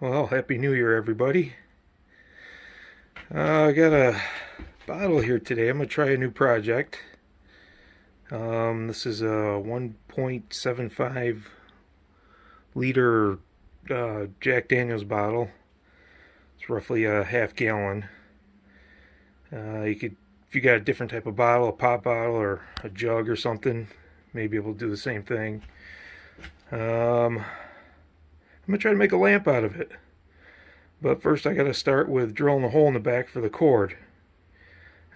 Well, Happy New Year, everybody. I got a bottle here today. I'm going to try a new project. This is a 1.75 liter Jack Daniels bottle. It's roughly a half gallon. If you got a different type of bottle, a pop bottle or a jug or something, maybe able to do the same thing. I'm going to try to make a lamp out of it. But first I got to start with drilling a hole in the back for the cord.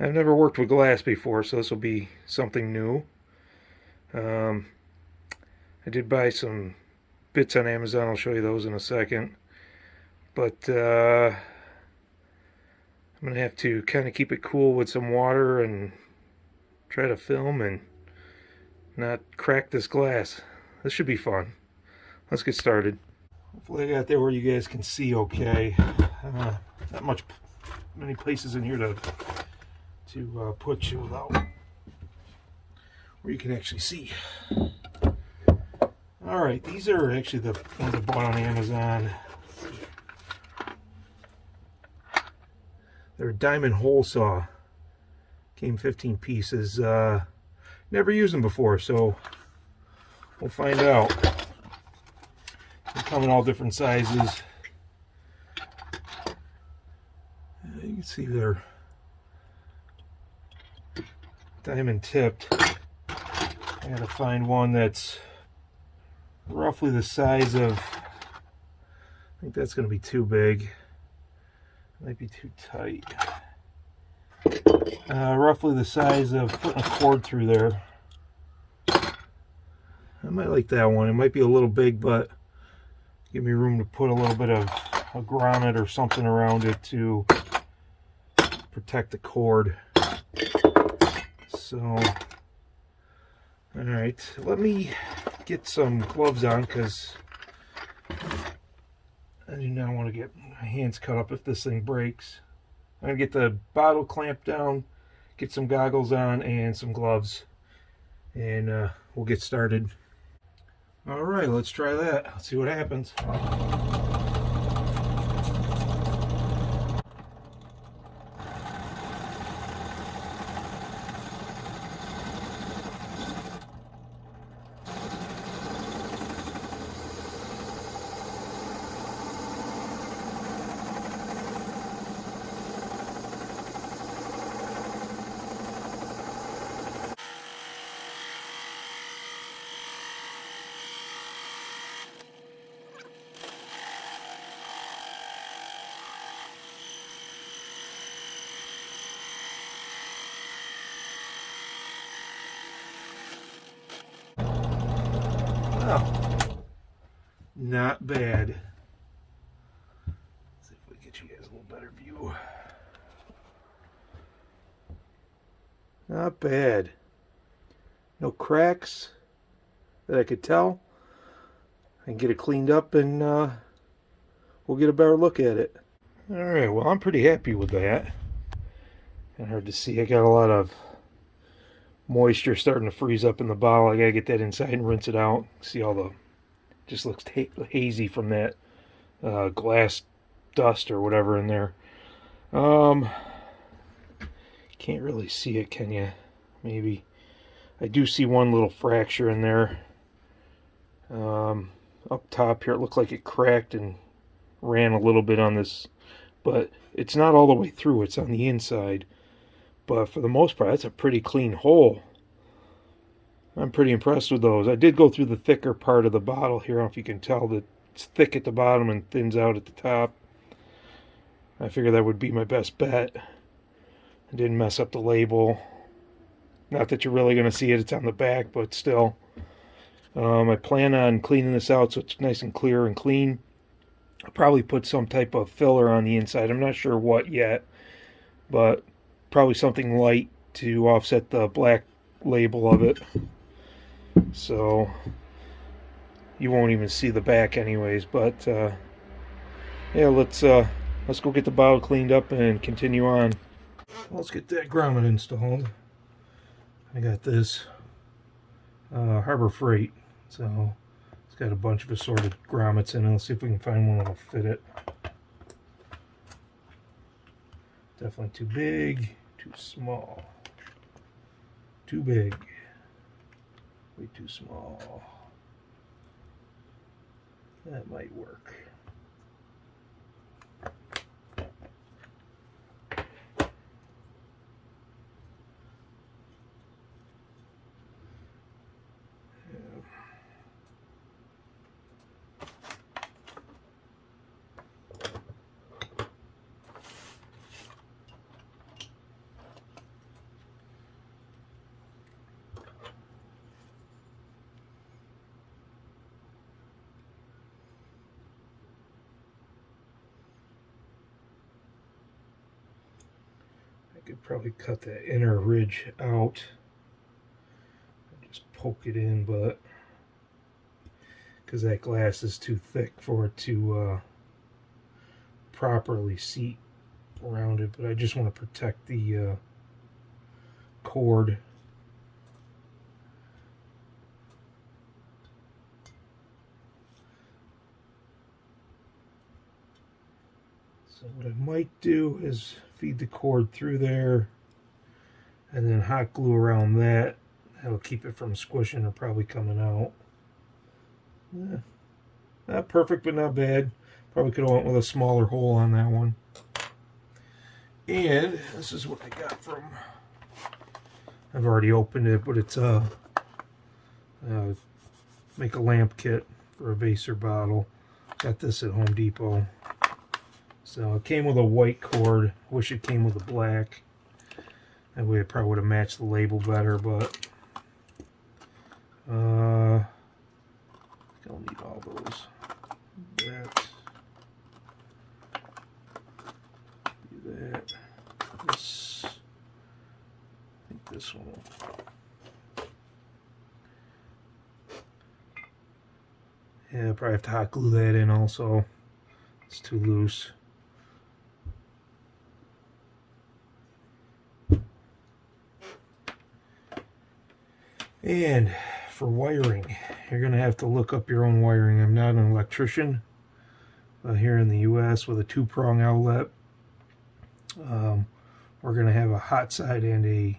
I've never worked with glass before, so this will be something new. I did buy some bits on Amazon. I'll show you those in a second. But I'm going to have to kind of keep it cool with some water and try to film and not crack this glass. This should be fun. Let's get started. Hopefully I got there where you guys can see okay. Not many places in here to put you without where you can actually see. Alright, these are actually the ones I bought on Amazon. They're a diamond hole saw. Came 15 pieces. Never used them before, so we'll find out. They come in all different sizes. You can see they're diamond tipped. I gotta find one that's roughly the size of, I think that's gonna be too big. Might be too tight. Roughly the size of putting a cord through there. I might like that one. It might be a little big, but give me room to put a little bit of a grommet or something around it to protect the cord. So, alright, let me get some gloves on because I do not want to get my hands cut up if this thing breaks. I'm going to get the bottle clamped down, get some goggles on, and some gloves. And we'll get started. Alright, let's try that. Let's see what happens. Oh, not bad. Let's see if we can get you guys a little better view. Not bad. No cracks that I could tell. I can get it cleaned up and we'll get a better look at it. Alright, well, I'm pretty happy with that. Kind of hard to see. I got a lot of moisture starting to freeze up in the bottle. I gotta get that inside and rinse it out. See all the, just looks hazy from that glass dust or whatever in there. Can't really see it, can you? Maybe. I do see one little fracture in there. Up top here, it looked like it cracked and ran a little bit on this, but it's not all the way through. It's on the inside. But for the most part, that's a pretty clean hole. I'm pretty impressed with those. I did go through the thicker part of the bottle here. I don't know if you can tell that it's thick at the bottom and thins out at the top. I figured that would be my best bet. I didn't mess up the label. Not that you're really going to see it. It's on the back, but still. I plan on cleaning this out so it's nice and clear and clean. I'll probably put some type of filler on the inside. I'm not sure what yet, but probably something light to offset the black label of it, so you won't even see the back anyways. But yeah, let's go get the bottle cleaned up and continue on. Let's get that grommet installed. I got this Harbor Freight, so it's It's got a bunch of assorted grommets in it. Let's see if we can find one that'll fit it. Definitely too big, too small. Too big, way too small. That might work. I could probably cut that inner ridge out and just poke it in, but because that glass is too thick for it to properly seat around it, but I just want to protect the cord. So what I might do is feed the cord through there and then hot glue around that. That'll keep it from squishing or probably coming out. Yeah. Not perfect, but not bad. Probably could have went with a smaller hole on that one. And this is what I got from, I've already opened it, but it's make a lamp kit for a vase or bottle. Got this at Home Depot. So it came with a white cord. Wish it came with a black. That way it probably would have matched the label better, but I don't need all those. That. Do that. This. I think this one will. Yeah, I'll probably have to hot glue that in also. It's too loose. And for wiring, you're going to have to look up your own wiring. I'm not an electrician. Here in the US with a 2-prong outlet, we're going to have a hot side and a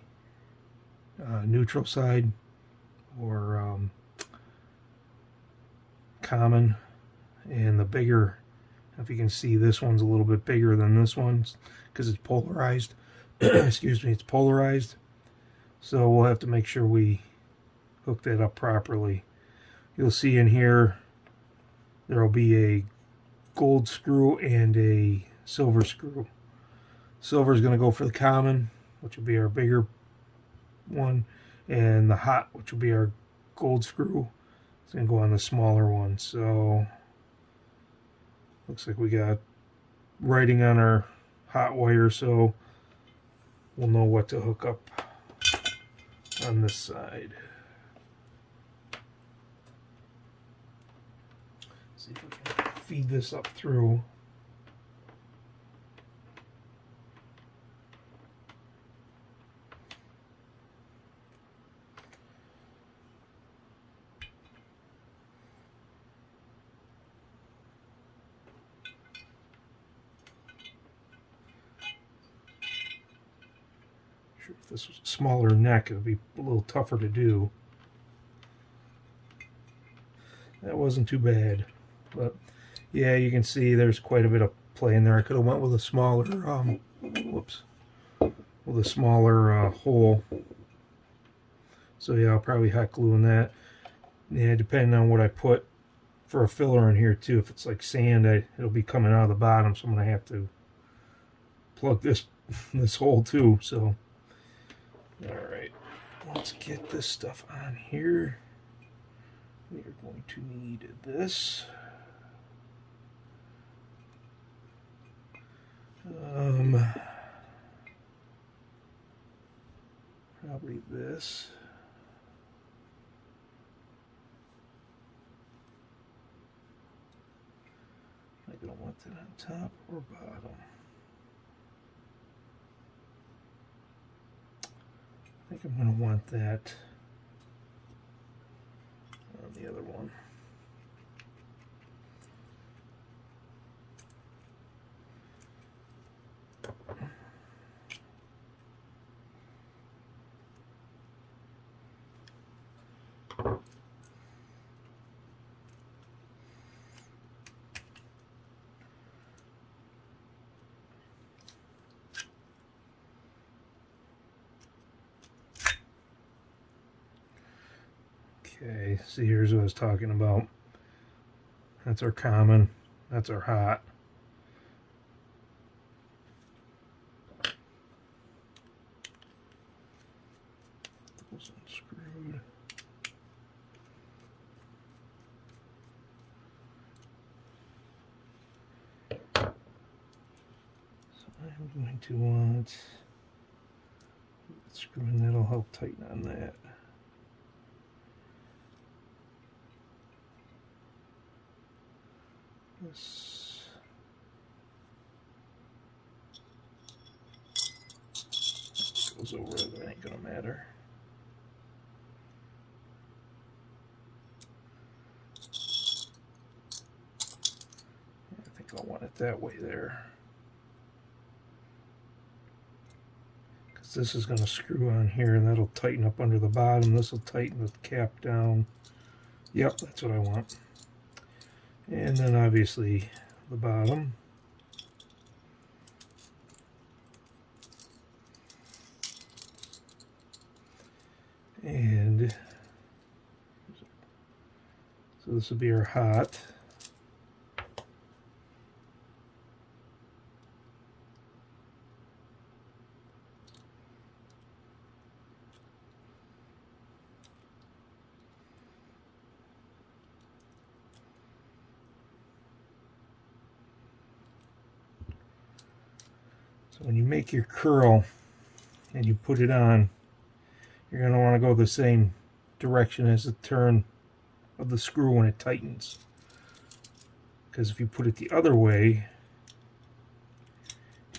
neutral side, or common. And the bigger, if you can see, this one's a little bit bigger than this one because it's polarized. Excuse me, it's polarized. So we'll have to make sure we hook that up properly. You'll see in here there will be a gold screw and a silver screw. Silver is going to go for the common, which will be our bigger one, and the hot, which will be our gold screw, is going to go on the smaller one. So looks like we got writing on our hot wire, so we'll know what to hook up on this side. See if we can feed this up through. Sure, if this was a smaller neck, it would be a little tougher to do. That wasn't too bad. But yeah, you can see there's quite a bit of play in there. I could have went with a smaller, with a smaller hole. So yeah, I'll probably hot glue in that. Yeah, depending on what I put for a filler in here too. If it's like sand, it'll be coming out of the bottom, so I'm gonna have to plug this hole too. So, all right, let's get this stuff on here. We are going to need this. Probably this. I don't want that on top or bottom. I think I'm going to want that on the other one. Okay, see, here's what I was talking about. That's our common, that's our hot. Those unscrewed. So I'm going to want screw, and that'll help tighten on that. This goes over it, it ain't gonna matter. I think I'll want it that way there. Because this is going to screw on here and that'll tighten up under the bottom. This will tighten the cap down. Yep, that's what I want. And then obviously the bottom. And so this will be our hot. So when you make your curl and you put it on, you're going to want to go the same direction as the turn of the screw when it tightens. Because if you put it the other way,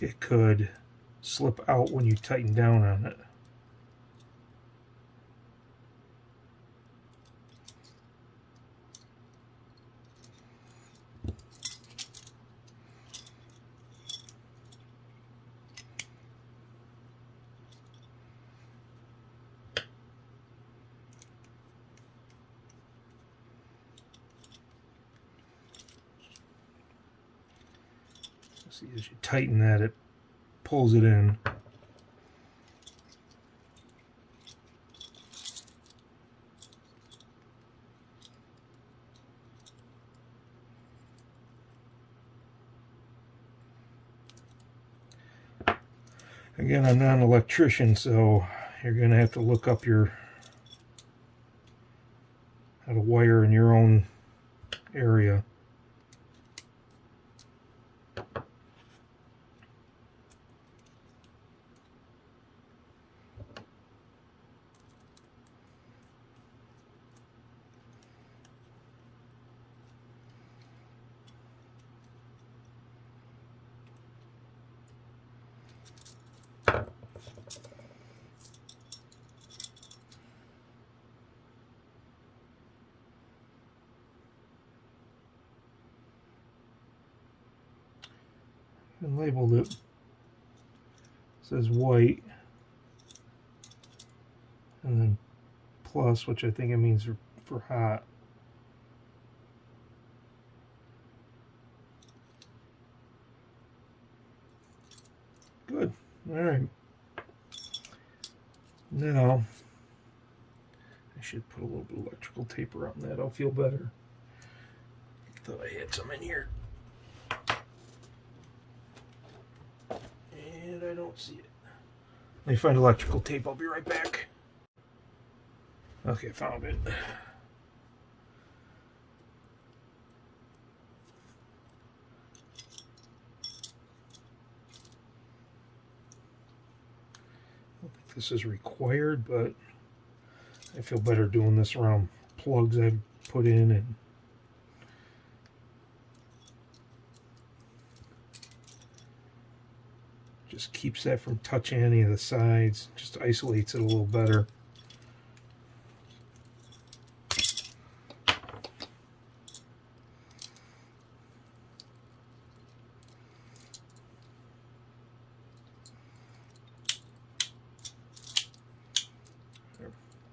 it could slip out when you tighten down on it. See, as you tighten that, it pulls it in. Again, I'm not an electrician, so you're going to have to look up how to wire in your own area. And labeled it. It says white and then plus, which I think it means for hot. Good. All right. Now I should put a little bit of electrical tape around that. I'll feel better. Thought I had some in here. And I don't see it. Let me find electrical tape. I'll be right back. Okay, found it. I don't think this is required, but I feel better doing this around plugs I've put in and just keeps that from touching any of the sides, just isolates it a little better.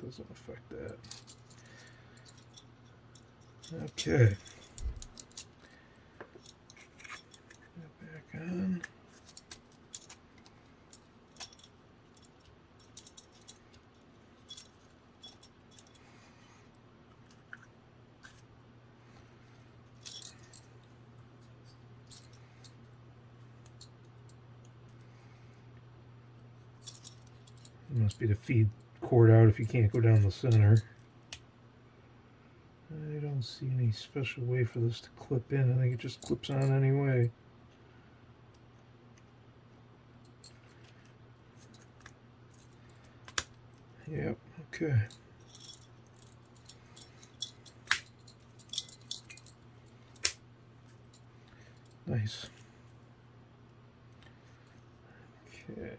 Doesn't affect that. Okay. Back on. must be to feed cord out if you can't go down the center. I don't see any special way for this to clip in. I think it just clips on anyway. Yep, okay. Nice. Okay.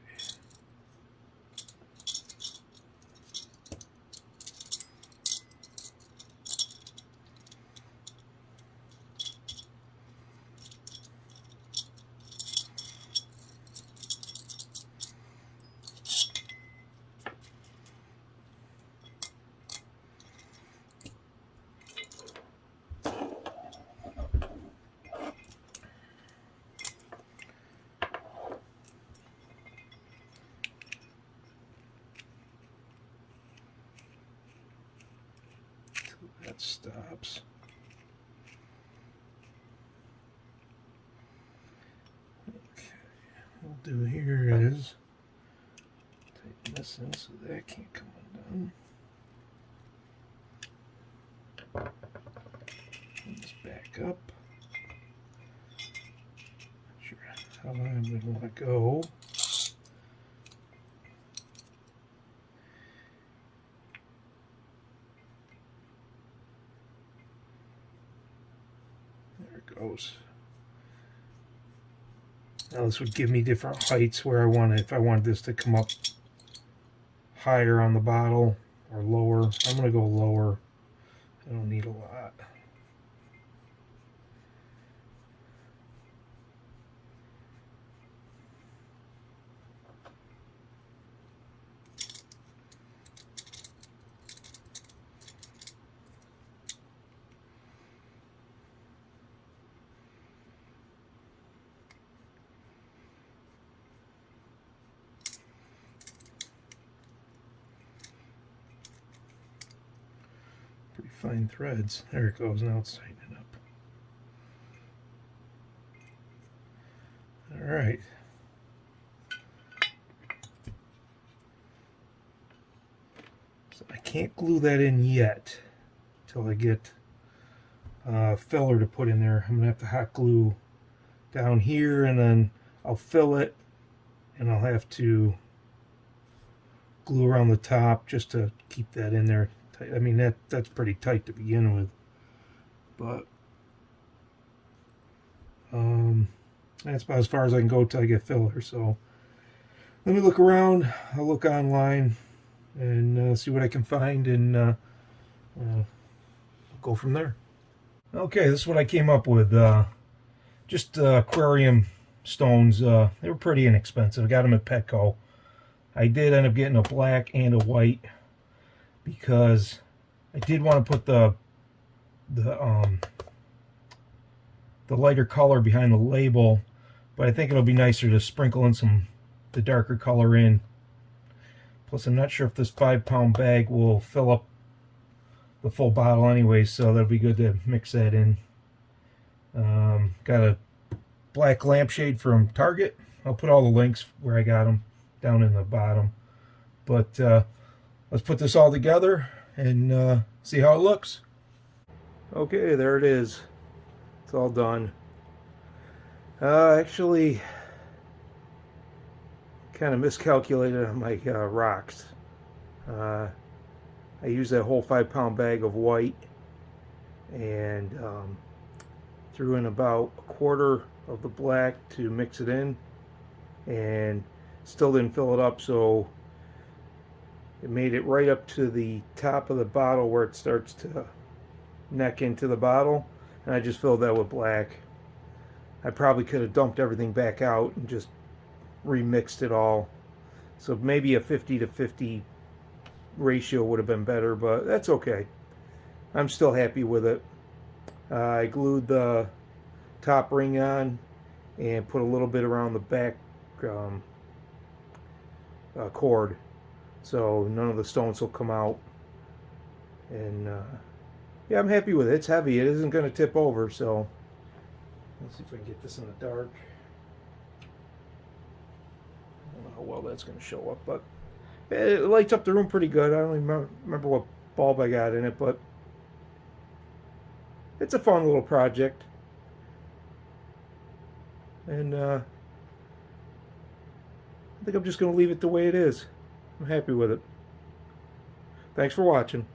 That stops. Okay, what we'll do here is tighten this in so that can't come undone. Put this back up. Not sure how I'm going to want to go. Goes. Now this would give me different heights where I want it. If I wanted this to come up higher on the bottle or lower, I'm going to go lower. I don't need a lot. Pretty fine threads. There it goes. Now it's tightening up. All right. So I can't glue that in yet till I get filler to put in there. I'm gonna have to hot glue down here, and then I'll fill it, and I'll have to glue around the top just to keep that in there. I mean, that's pretty tight to begin with, but that's about as far as I can go till I get filler. So let me look around. I'll look online and see what I can find, and go from there. Okay, this is what I came up with. Just aquarium stones. They were pretty inexpensive. I got them at Petco. I did end up getting a black and a white because I did want to put the lighter color behind the label, but I think it'll be nicer to sprinkle in the darker color in. Plus, I'm not sure if this 5-pound bag will fill up the full bottle anyway, so that'll be good to mix that in. Got a black lampshade from Target. I'll put all the links where I got them down in the bottom. But let's put this all together and see how it looks. Okay, there it is. It's all done. Actually, kind of miscalculated on my rocks. I used that whole 5-pound bag of white and threw in about a quarter of the black to mix it in, and still didn't fill it up, so it made it right up to the top of the bottle where it starts to neck into the bottle, and I just filled that with black. I probably could have dumped everything back out and just remixed it all, so maybe a 50-50 ratio would have been better, but that's okay. I'm still happy with it. I glued the top ring on and put a little bit around the back cord, so none of the stones will come out. And yeah, I'm happy with it. It's heavy. It isn't going to tip over, so let's see if I can get this in the dark. I don't know how well that's going to show up, but It lights up the room pretty good. I don't even remember what bulb I got in it, but it's a fun little project. And I think I'm just going to leave it the way it is. I'm happy with it. Thanks for watching.